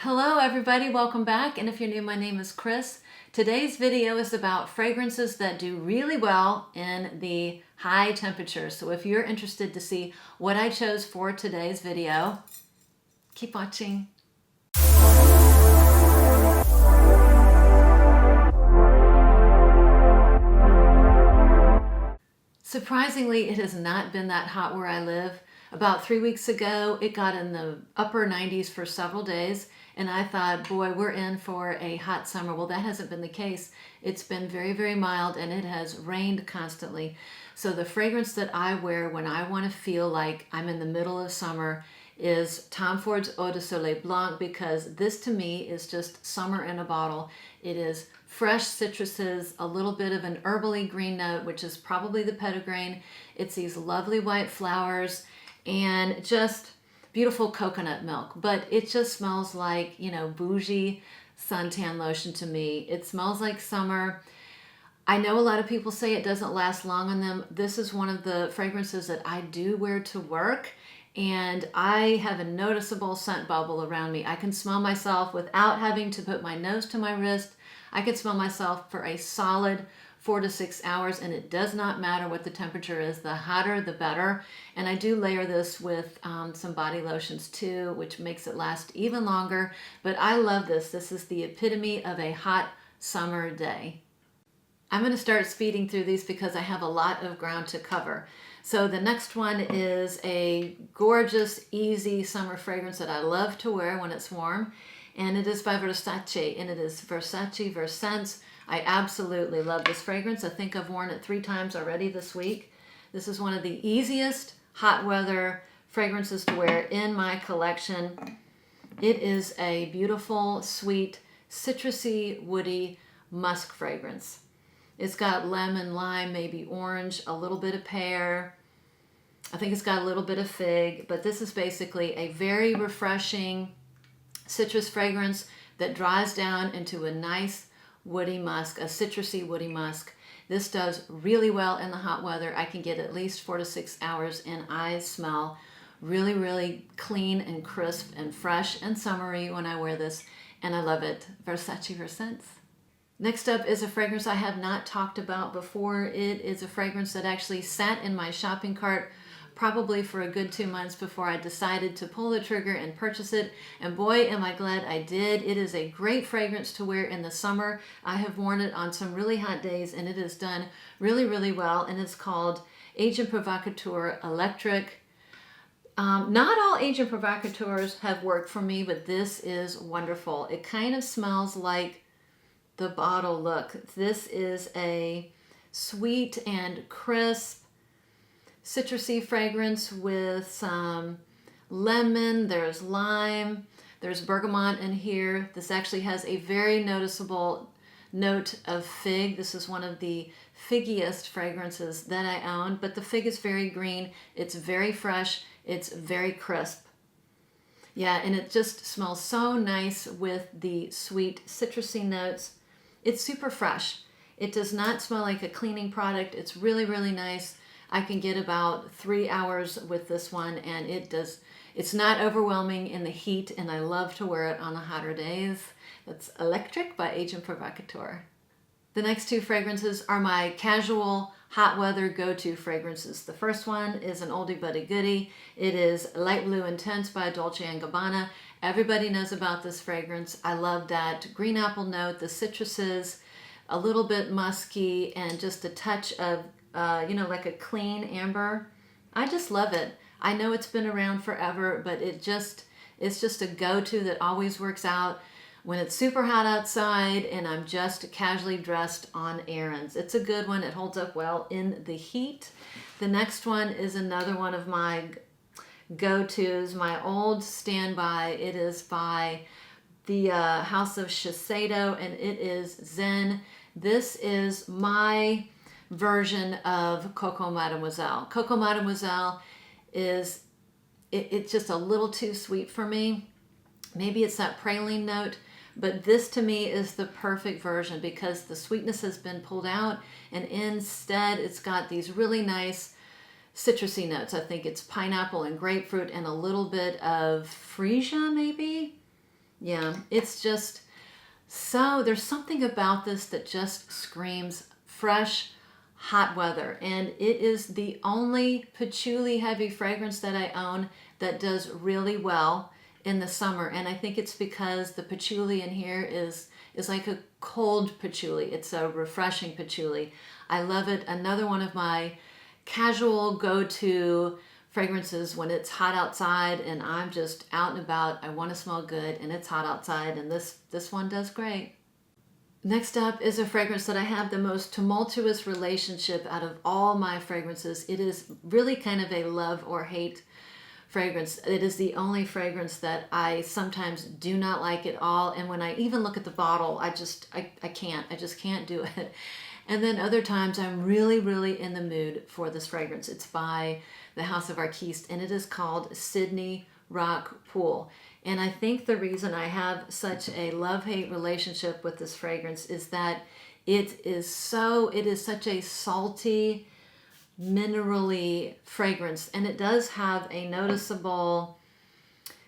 Hello everybody, welcome back, and if you're new, my name is Chris. Today's video is about fragrances that do really well in the high temperatures. So if you're interested to see what I chose for today's video, keep watching. Surprisingly, it has not been that hot where I live. About 3 weeks ago, it got in the upper 90s for several days, and I thought, boy, we're in for a hot summer. Well, that hasn't been the case. It's been very, very mild, and it has rained constantly. So the fragrance that I wear when I want to feel like I'm in the middle of summer is Tom Ford's Eau de Soleil Blanc, because this to me is just summer in a bottle. It is fresh citruses, a little bit of an herbally green note, which is probably the petitgrain. It's these lovely white flowers and just beautiful coconut milk, but it just smells like, you know, bougie suntan lotion to me. It smells like summer. I know a lot of people say it doesn't last long on them. This is one of the fragrances that I do wear to work, and I have a noticeable scent bubble around me. I can smell myself without having to put my nose to my wrist. I can smell myself for a solid 4 to 6 hours, and it does not matter what the temperature is. The hotter, the better. And I do layer this with some body lotions too, which makes it last even longer. But I love this. This is the epitome of a hot summer day. I'm going to start speeding through these because I have a lot of ground to cover. So the next one is a gorgeous, easy summer fragrance that I love to wear when it's warm. And it is by Versace, and it is Versace Versense. I absolutely love this fragrance. I think I've worn it 3 times already this week. This is one of the easiest hot weather fragrances to wear in my collection. It is a beautiful, sweet, citrusy, woody musk fragrance. It's got lemon, lime, maybe orange, a little bit of pear. I think it's got a little bit of fig, but this is basically a very refreshing citrus fragrance that dries down into a nice woody musk, a citrusy woody musk. This does really well in the hot weather. I can get at least 4 to 6 hours, and I smell really, really clean and crisp and fresh and summery when I wear this, and I love it. Versace Versense. Next up is a fragrance I have not talked about before. It is a fragrance that actually sat in my shopping cart probably for a good 2 months before I decided to pull the trigger and purchase it. And boy, am I glad I did. It is a great fragrance to wear in the summer. I have worn it on some really hot days, and it has done really, really well. And it's called Agent Provocateur Electric. Not all Agent Provocateurs have worked for me, but this is wonderful. It kind of smells like the bottle. Look, this is a sweet and crisp, citrusy fragrance with some lemon, there's lime, there's bergamot in here. This actually has a very noticeable note of fig. This is one of the figgiest fragrances that I own, but the fig is very green, it's very fresh, it's very crisp. Yeah, and it just smells so nice with the sweet citrusy notes. It's super fresh. It does not smell like a cleaning product. It's really, really nice. I can get about 3 hours with this one, and it's not overwhelming in the heat, and I love to wear it on the hotter days. That's Electric by Agent Provocateur. The next 2 fragrances are my casual hot weather go-to fragrances. The first one is an oldie but a goodie. It is Light Blue Intense by Dolce & Gabbana. Everybody knows about this fragrance. I love that green apple note, the citruses, a little bit musky, and just a touch of like a clean amber. I just love it. I know it's been around forever, but it's just a go-to that always works out when it's super hot outside and I'm just casually dressed on errands. It's a good one. It holds up well in the heat. The next one is another one of my go-tos, my old standby. It is by the House of Sheseido, and it is Zen. This is my version of Coco Mademoiselle. Coco Mademoiselle is it's just a little too sweet for me. Maybe it's that praline note, but this to me is the perfect version because the sweetness has been pulled out, and instead it's got these really nice citrusy notes. I think it's pineapple and grapefruit and a little bit of freesia maybe. Yeah, it's just so, there's something about this that just screams fresh, hot weather. And it is the only patchouli heavy fragrance that I own that does really well in the summer. And I think it's because the patchouli in here is like a cold patchouli. It's a refreshing patchouli. I love it. Another one of my casual go-to fragrances when it's hot outside and I'm just out and about. I want to smell good and it's hot outside, and this one does great. Next up is a fragrance that I have the most tumultuous relationship out of all my fragrances. It is really kind of a love or hate fragrance. It is the only fragrance that I sometimes do not like at all, and when I even look at the bottle, I just can't do it. And then other times I'm really in the mood for this fragrance. It's by the House of Arquiste, and it is called Sydney Rock Pool. And I think the reason I have such a love-hate relationship with this fragrance is that it is such a salty, minerally fragrance, and it does have a noticeable,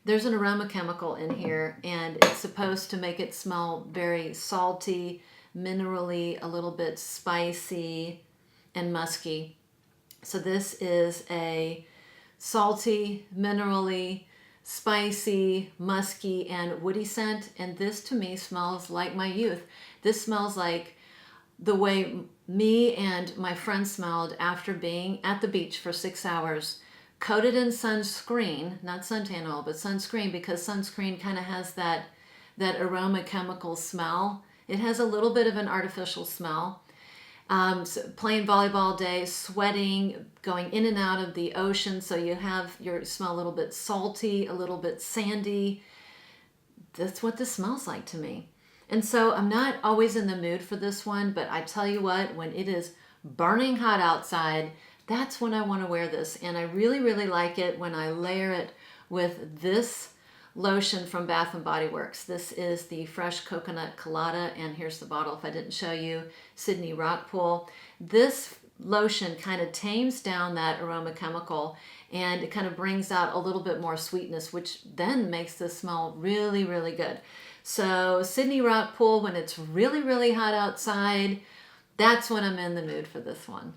there's an aroma chemical in here, and it's supposed to make it smell very salty, minerally, a little bit spicy and musky. So this is a salty, minerally, spicy, musky, and woody scent, and this to me smells like my youth. This smells like the way me and my friends smelled after being at the beach for 6 hours, coated in sunscreen, not suntan oil, but sunscreen, because sunscreen kind of has that aroma chemical smell. It has a little bit of an artificial smell. So playing volleyball day, sweating, going in and out of the ocean, so you smell a little bit salty, a little bit sandy. That's what this smells like to me. And so I'm not always in the mood for this one, but I tell you what, when it is burning hot outside, that's when I want to wear this. And I really like it when I layer it with this lotion from Bath & Body Works. This is the Fresh Coconut Colada, and here's the bottle if I didn't show you, Sydney Rock Pool. This lotion kind of tames down that aroma chemical, and it kind of brings out a little bit more sweetness, which then makes this smell really good. So Sydney Rock Pool, when it's really hot outside, that's when I'm in the mood for this one.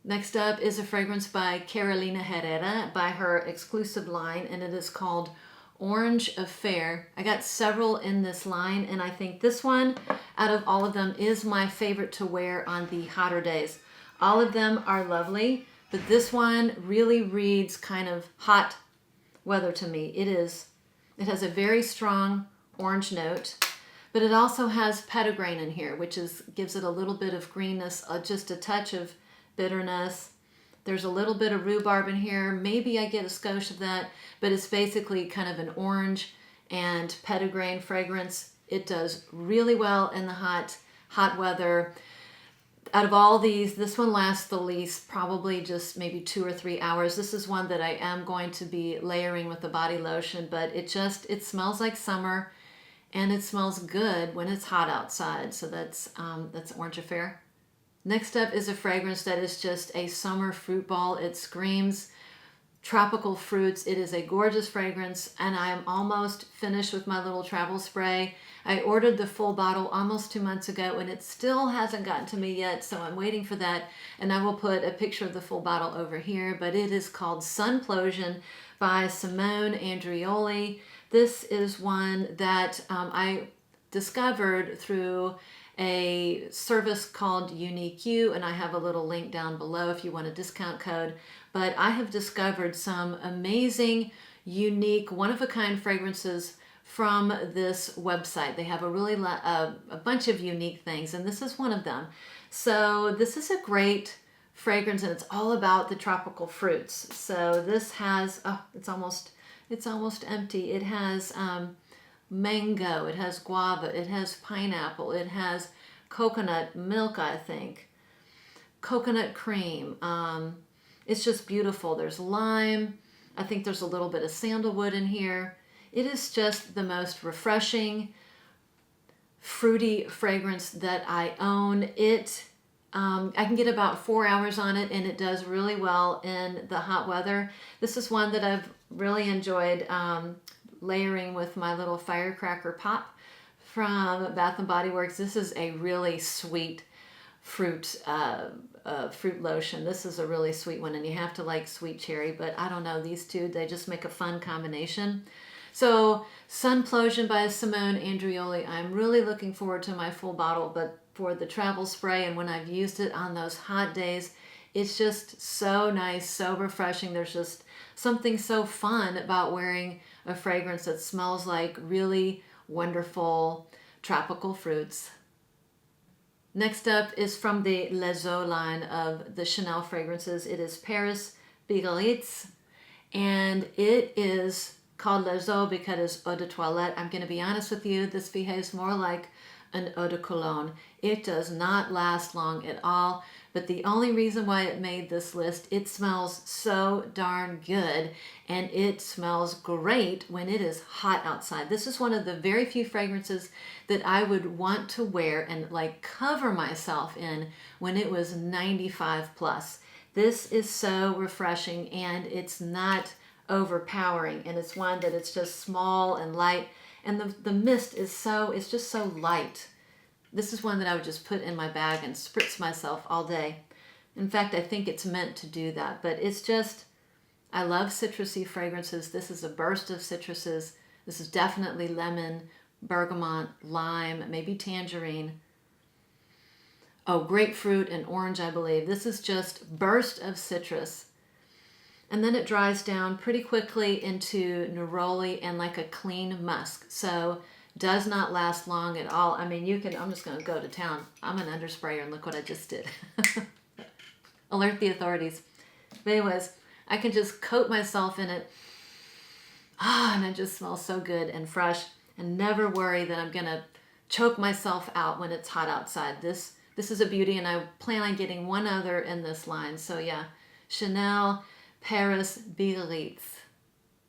Next up is a fragrance by Carolina Herrera, by her exclusive line, and it is called Orange Affair. I got several in this line, and I think this one out of all of them is my favorite to wear on the hotter days. All of them are lovely, but this one really reads kind of hot weather to me. It has a very strong orange note, but it also has petitgrain in here, which gives it a little bit of greenness, just a touch of bitterness. There's a little bit of rhubarb in here. Maybe I get a skosh of that, but it's basically kind of an orange and petitgrain fragrance. It does really well in the hot weather. Out of all these, this one lasts the least, probably just maybe 2 or 3 hours. This is one that I am going to be layering with the body lotion, but it smells like summer, and it smells good when it's hot outside. So that's Orange Affair. Next up is a fragrance that is just a summer fruit ball. It screams tropical fruits. It is a gorgeous fragrance, and I am almost finished with my little travel spray. I ordered the full bottle almost 2 months ago, and it still hasn't gotten to me yet, so I'm waiting for that, and I will put a picture of the full bottle over here, but it is called Sunplosion by Simone Andriole. This is one that I discovered through a service called Unique You, and I have a little link down below if you want a discount code. But I have discovered some amazing, unique, one-of-a-kind fragrances from this website. They have a bunch of unique things, and this is one of them. So this is a great fragrance, and it's all about the tropical fruits. So this has, it's almost empty. It has mango, it has guava, it has pineapple, it has coconut milk, I think, coconut cream. It's just beautiful. There's lime. I think there's a little bit of sandalwood in here. It is just the most refreshing, fruity fragrance that I own. I can get about 4 hours on it, and it does really well in the hot weather. This is one that I've really enjoyed layering with my little firecracker pop from Bath and Body Works. This is a really sweet fruit lotion. This is a really sweet one, and you have to like sweet cherry, but I don't know, these two, they just make a fun combination. So Sunplosion by Simone Andriole, I'm really looking forward to my full bottle, but for the travel spray and when I've used it on those hot days, it's just so nice, so refreshing. There's just something so fun about wearing a fragrance that smells like really wonderful tropical fruits. Next up is from the Les Eaux line of the Chanel fragrances. It is Paris Bigalitz, and it is called Les Eaux because it's eau de toilette. I'm going to be honest with you, this behaves more like an eau de cologne. It does not last long at all, but the only reason why it made this list, it smells so darn good, and it smells great when it is hot outside. This is one of the very few fragrances that I would want to wear and like cover myself in when it was 95 plus. This is so refreshing, and it's not overpowering, and it's one that it's just small and light, and the mist is so, it's just so light. This is one that I would just put in my bag and spritz myself all day. In fact, I think it's meant to do that, but it's just, I love citrusy fragrances. This is a burst of citruses. This is definitely lemon, bergamot, lime, maybe tangerine. Oh, grapefruit and orange, I believe. This is just burst of citrus. And then it dries down pretty quickly into neroli and like a clean musk. So does not last long at all. I mean, you can, I'm just going to go to town. I'm an undersprayer, and look what I just did. Alert the authorities. But anyways, I can just coat myself in it. And it just smells so good and fresh, and never worry that I'm going to choke myself out when it's hot outside. This is a beauty, and I plan on getting one other in this line. So yeah, Chanel Paris Bigalitz.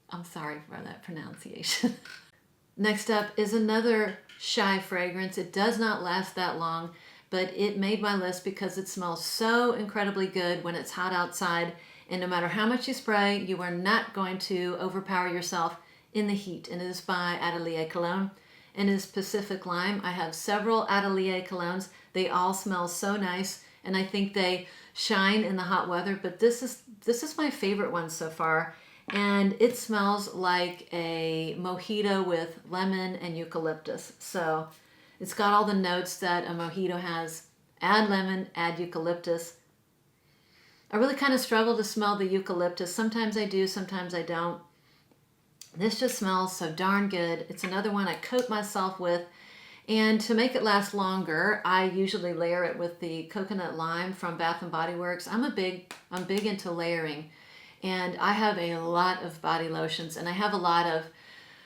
I'm sorry for that pronunciation. Next up is another shy fragrance. It does not last that long, but it made my list because it smells so incredibly good when it's hot outside, and no matter how much you spray, you are not going to overpower yourself in the heat. And it is by Atelier Cologne, and it is Pacific Lime. I have several Atelier Colognes. They all smell so nice, and I think they shine in the hot weather, but this is my favorite one so far. And it smells like a mojito with lemon and eucalyptus. So it's got all the notes that a mojito has. Add lemon, add eucalyptus. I really kind of struggle to smell the eucalyptus. Sometimes I do, sometimes I don't. This just smells so darn good. It's another one I coat myself with. And to make it last longer, I usually layer it with the coconut lime from Bath and Body Works. I'm big into layering. And I have a lot of body lotions, and I have a lot of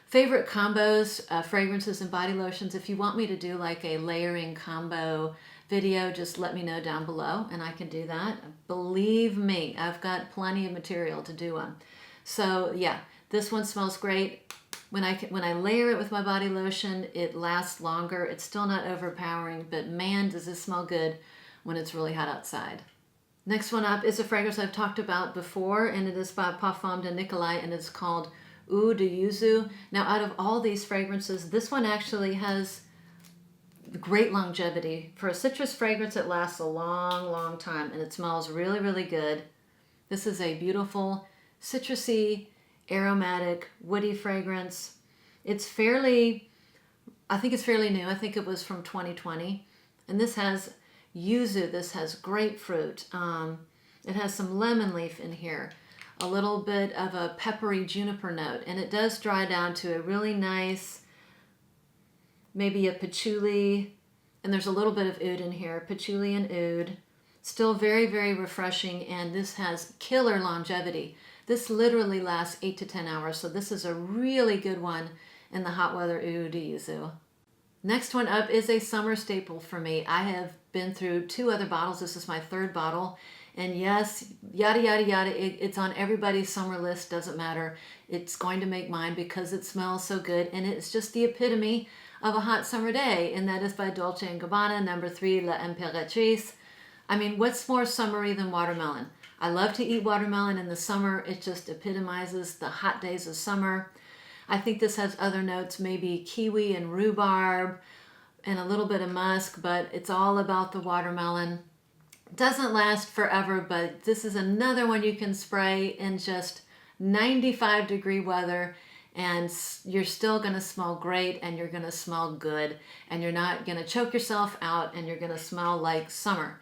favorite combos, fragrances and body lotions. If you want me to do like a layering combo video, just let me know down below and I can do that. Believe me, I've got plenty of material to do one. So yeah, this one smells great. When I layer it with my body lotion, it lasts longer. It's still not overpowering, but man, does this smell good when it's really hot outside. Next one up is a fragrance I've talked about before, and it is by Perfumes Nikolai, and it's called Eau de Yuzu. Now, out of all these fragrances, this one actually has great longevity. For a citrus fragrance, it lasts a long, long time, and it smells really, really good. This is a beautiful, citrusy, aromatic, woody fragrance. It's fairly, I think it's fairly new. I think it was from 2020, and this has Yuzu. This has grapefruit. It has some lemon leaf in here, a little bit of a peppery juniper note, and it does dry down to a really nice, maybe a patchouli, and there's a little bit of oud in here, patchouli and oud. Still very, very refreshing, and this has killer longevity. This literally lasts 8 to 10 hours, so this is a really good one in the hot weather Eau de Yuzu. Next one up is a summer staple for me. I have been through 2 other bottles. This is my 3rd bottle. And yes, yada, yada, yada, it's on everybody's summer list, doesn't matter. It's going to make mine because it smells so good, and it's just the epitome of a hot summer day, and that is by Dolce & Gabbana, number 3, La Imperatrice. I mean, what's more summery than watermelon? I love to eat watermelon in the summer. It just epitomizes the hot days of summer. I think this has other notes, maybe kiwi and rhubarb and a little bit of musk, but it's all about the watermelon. Doesn't last forever, but this is another one you can spray in just 95-degree weather and you're still going to smell great and you're going to smell good and you're not going to choke yourself out and you're going to smell like summer.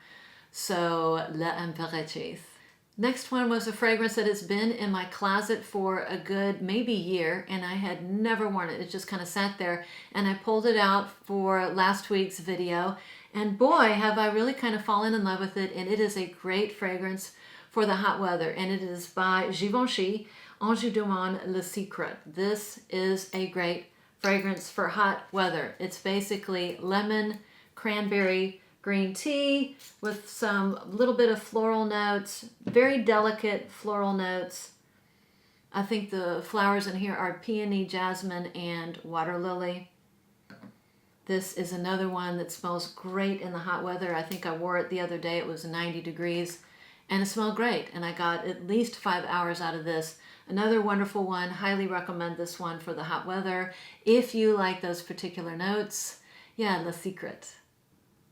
So, l'impératrice. Next one was a fragrance that has been in my closet for a good maybe year and I had never worn it. It just kind of sat there and I pulled it out for last week's video and boy, have I really kind of fallen in love with it, and it is a great fragrance for the hot weather, and it is by Givenchy, Ange Le Secret. This is a great fragrance for hot weather. It's basically lemon, cranberry, green tea with some little bit of floral notes, very delicate floral notes. I think the flowers in here are peony, jasmine, and water lily. This is another one that smells great in the hot weather. I think I wore it the other day. It was 90 degrees and it smelled great. And I got at least 5 hours out of this. Another wonderful one. Highly recommend this one for the hot weather. If you like those particular notes, yeah, Le Secret.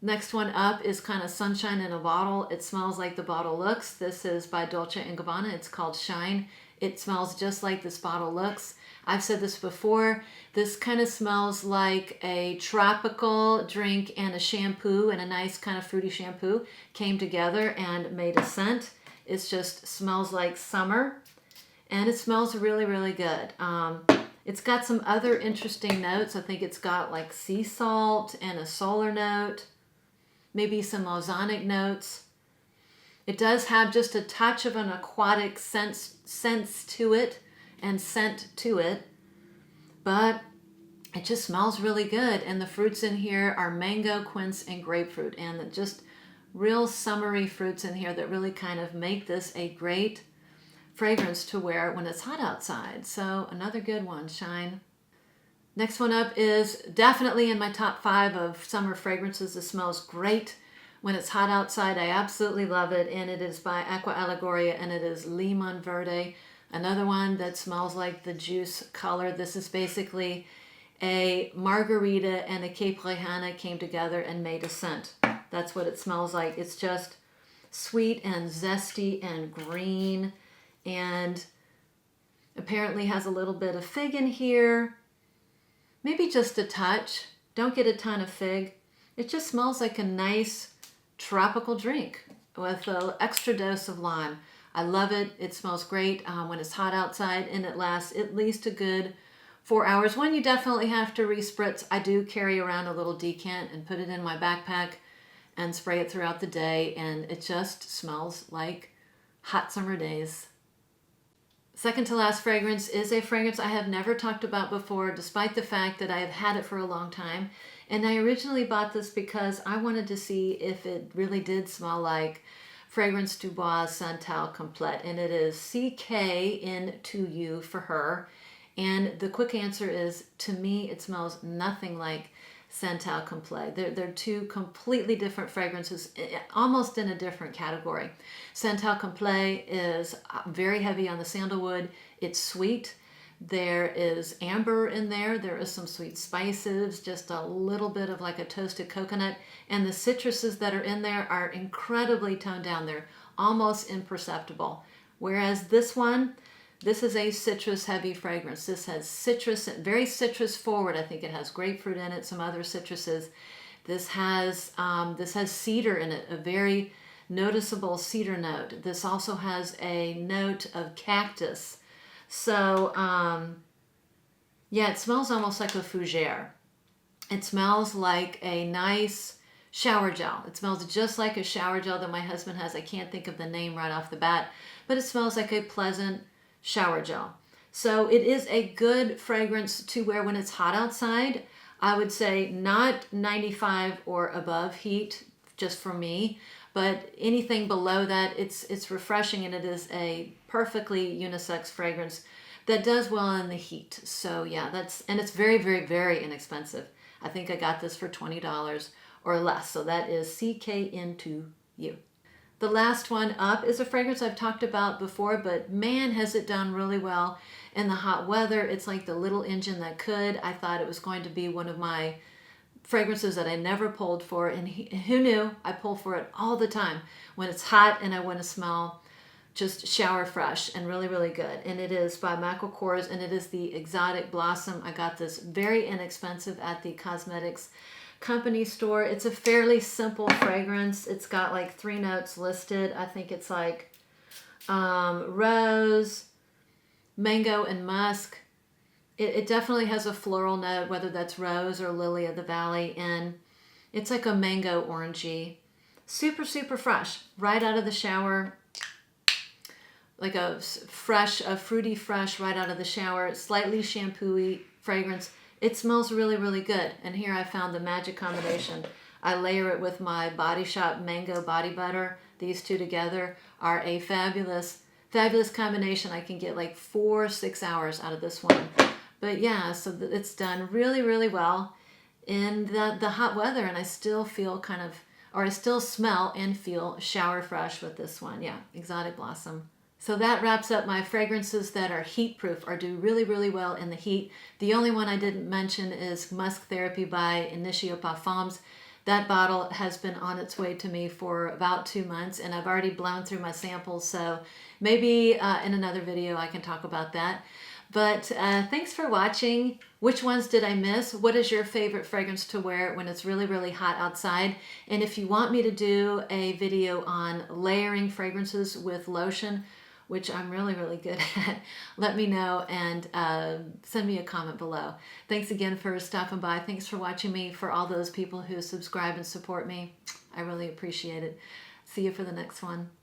Next one up is kind of sunshine in a bottle. It smells like the bottle looks. This is by Dolce & Gabbana. It's called Shine. It smells just like this bottle looks. I've said this before. This kind of smells like a tropical drink and a shampoo, and a nice kind of fruity shampoo came together and made a scent. It just smells like summer and it smells really, really good. It's got some other interesting notes. I think it's got like sea salt and a solar note, maybe some ozonic notes. It does have just a touch of an aquatic sense to it and scent to it, but it just smells really good. And the fruits in here are mango, quince, and grapefruit, and just real summery fruits in here that really kind of make this a great fragrance to wear when it's hot outside. So another good one, Shine. Next one up is definitely in my top 5 of summer fragrances. This smells great when it's hot outside. I absolutely love it, and it is by Aqua Allegoria, and it is Limon Verde. Another one that smells like the juice color. This is basically a margarita and a Cape Rehana came together and made a scent. That's what it smells like. It's just sweet and zesty and green, and apparently has a little bit of fig in here. Maybe just a touch. Don't get a ton of fig. It just smells like a nice tropical drink with an extra dose of lime. I love it. It smells great when it's hot outside, and it lasts at least a good 4 hours. When you definitely have to respritz, I do carry around a little decant and put it in my backpack and spray it throughout the day, and it just smells like hot summer days. Second to last fragrance is a fragrance I have never talked about before, despite the fact that I have had it for a long time. And I originally bought this because I wanted to see if it really did smell like Fragrance du Bois Santal Complete, and it is CK-N2U for her. And the quick answer is, to me, it smells nothing like Santal Complete. They're two completely different fragrances, almost in a different category. Santal Complete is very heavy on the sandalwood. It's sweet. There is amber in there. There is some sweet spices, just a little bit of like a toasted coconut. And the citruses that are in there are incredibly toned down. They're almost imperceptible. Whereas this one, this is a citrus heavy fragrance. This has citrus, very citrus forward. I think it has grapefruit in it, some other citruses. This has cedar in it, a very noticeable cedar note. This also has a note of cactus. So, yeah, it smells almost like a fougere. It smells like a nice shower gel. It smells just like a shower gel that my husband has. I can't think of the name right off the bat, but it smells like a pleasant shower gel. So it is a good fragrance to wear when it's hot outside. I would say not 95 or above heat, just for me, but anything below that, it's refreshing, and it is a perfectly unisex fragrance that does well in the heat. So yeah, and it's very, very, very inexpensive. I think I got this for $20 or less. So that is CK-N2U. The last one up is a fragrance I've talked about before, but man, has it done really well. In the hot weather, it's like the little engine that could. I thought it was going to be one of my fragrances that I never pulled for, and who knew? I pull for it all the time when it's hot and I want to smell just shower fresh and really, really good. And it is by Michael Kors, and it is the Exotic Blossom. I got this very inexpensive at the cosmetics company store. It's a fairly simple fragrance. It's got like 3 notes listed. I think it's like rose, mango, and musk. It definitely has a floral note, whether that's rose or lily of the valley, and it's like a mango orangey. Super, super fresh, right out of the shower. Like a fruity fresh right out of the shower, slightly shampoo-y fragrance. It smells really, really good. And here I found the magic combination. I layer it with my Body Shop Mango Body Butter. These two together are a fabulous, fabulous combination. I can get like 4 or 6 hours out of this one. But yeah, so it's done really, really well in the hot weather, and I still feel I still smell and feel shower fresh with this one. Yeah, Exotic Blossom. So that wraps up my fragrances that are heat proof or do really, really well in the heat. The only one I didn't mention is Musk Therapy by Initio Parfums. That bottle has been on its way to me for about 2 months, and I've already blown through my samples, so maybe in another video I can talk about that. But thanks for watching. Which ones did I miss? What is your favorite fragrance to wear when it's really, really hot outside? And if you want me to do a video on layering fragrances with lotion, which I'm really, really good at, let me know and send me a comment below. Thanks again for stopping by. Thanks for watching me. For all those people who subscribe and support me, I really appreciate it. See you for the next one.